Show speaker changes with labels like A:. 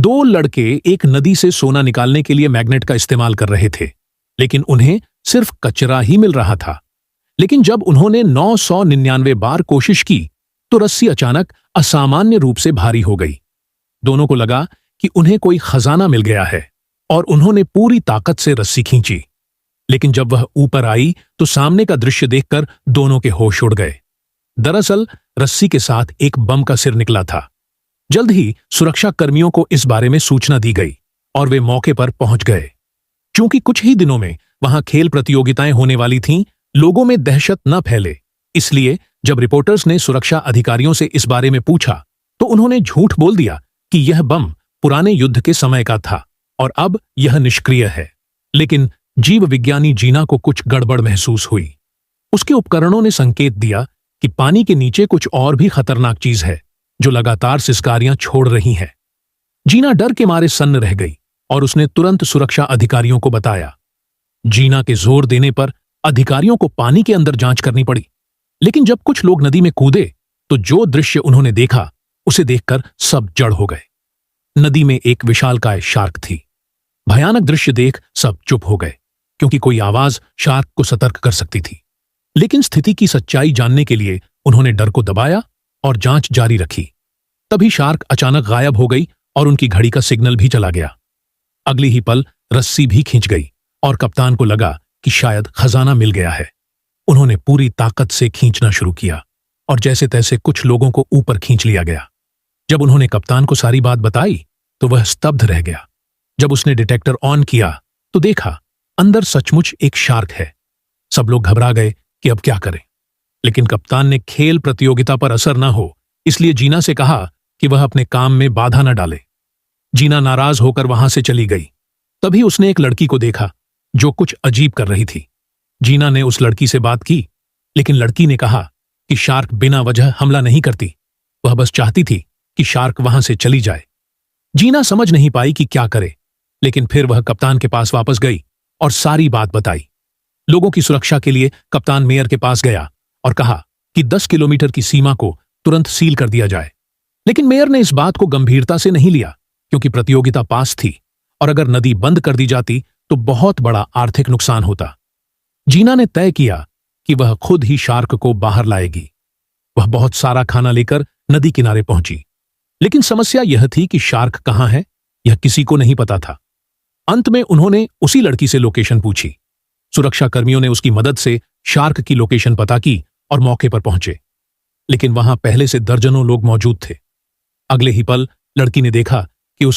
A: दो लड़के एक नदी से सोना निकालने के लिए मैग्नेट का इस्तेमाल कर रहे थे, लेकिन उन्हें सिर्फ कचरा ही मिल रहा था। लेकिन जब उन्होंने 999 बार कोशिश की तो रस्सी अचानक असामान्य रूप से भारी हो गई। दोनों को लगा कि उन्हें कोई खजाना मिल गया है और उन्होंने पूरी ताकत से रस्सी खींची। लेकिन जब वह ऊपर आई तो सामने का दृश्य देखकर दोनों के होश उड़ गए। दरअसल रस्सी के साथ एक बम का सिर निकला था। जल्द ही सुरक्षा कर्मियों को इस बारे में सूचना दी गई और वे मौके पर पहुंच गए। क्योंकि कुछ ही दिनों में वहां खेल प्रतियोगिताएं होने वाली थीं, लोगों में दहशत न फैले, इसलिए जब रिपोर्टर्स ने सुरक्षा अधिकारियों से इस बारे में पूछा तो उन्होंने झूठ बोल दिया कि यह बम पुराने युद्ध के समय का था और अब यह निष्क्रिय है। लेकिन जीव विज्ञानी जीना को कुछ गड़बड़ महसूस हुई। उसके उपकरणों ने संकेत दिया कि पानी के नीचे कुछ और भी खतरनाक चीज है जो लगातार सिसकारियां छोड़ रही है। जीना डर के मारे सन्न रह गई और उसने तुरंत सुरक्षा अधिकारियों को बताया। जीना के जोर देने पर अधिकारियों को पानी के अंदर जांच करनी पड़ी, लेकिन जब कुछ लोग नदी में कूदे तो जो दृश्य उन्होंने देखा उसे देखकर सब जड़ हो गए। नदी में एक विशालकाय शार्क थी। भयानक दृश्य देख सब चुप हो गए, क्योंकि कोई आवाज शार्क को सतर्क कर सकती थी। लेकिन स्थिति की सच्चाई जानने के लिए उन्होंने डर को दबाया और जांच जारी रखी। तभी शार्क अचानक गायब हो गई और उनकी घड़ी का सिग्नल भी चला गया। अगली ही पल रस्सी भी खींच गई और कप्तान को लगा कि शायद खजाना मिल गया है। उन्होंने पूरी ताकत से खींचना शुरू किया और जैसे तैसे कुछ लोगों को ऊपर खींच लिया गया। जब उन्होंने कप्तान को सारी बात बताई तो वह स्तब्ध रह गया। जब उसने डिटेक्टर ऑन किया तो देखा अंदर सचमुच एक शार्क है। सब लोग घबरा गए कि अब क्या करें, लेकिन कप्तान ने खेल प्रतियोगिता पर असर न हो इसलिए जीना से कहा कि वह अपने काम में बाधा न डाले। जीना नाराज होकर वहां से चली गई। तभी उसने एक लड़की को देखा जो कुछ अजीब कर रही थी। जीना ने उस लड़की से बात की, लेकिन लड़की ने कहा कि शार्क बिना वजह हमला नहीं करती, वह बस चाहती थी कि शार्क वहां से चली जाए। जीना समझ नहीं पाई कि क्या करे, लेकिन फिर वह कप्तान के पास वापस गई और सारी बात बताई। लोगों की सुरक्षा के लिए कप्तान मेयर के पास गया और कहा कि 10 किलोमीटर की सीमा को तुरंत सील कर दिया जाए। लेकिन मेयर ने इस बात को गंभीरता से नहीं लिया, क्योंकि प्रतियोगिता पास थी और अगर नदी बंद कर दी जाती तो बहुत बड़ा आर्थिक नुकसान होता। जीना ने तय किया कि वह खुद ही शार्क को बाहर लाएगी। वह बहुत सारा खाना लेकर नदी किनारे पहुंची, लेकिन समस्या यह थी कि शार्क कहां है यह किसी को नहीं पता था। अंत में उन्होंने उसी लड़की से लोकेशन पूछी। सुरक्षा कर्मियों ने उसकी मदद से शार्क की लोकेशन पता की और मौके पर पहुंचे, लेकिन वहां पहले से दर्जनों लोग मौजूद थे। अगले ही पल लड़की ने देखा कि उसके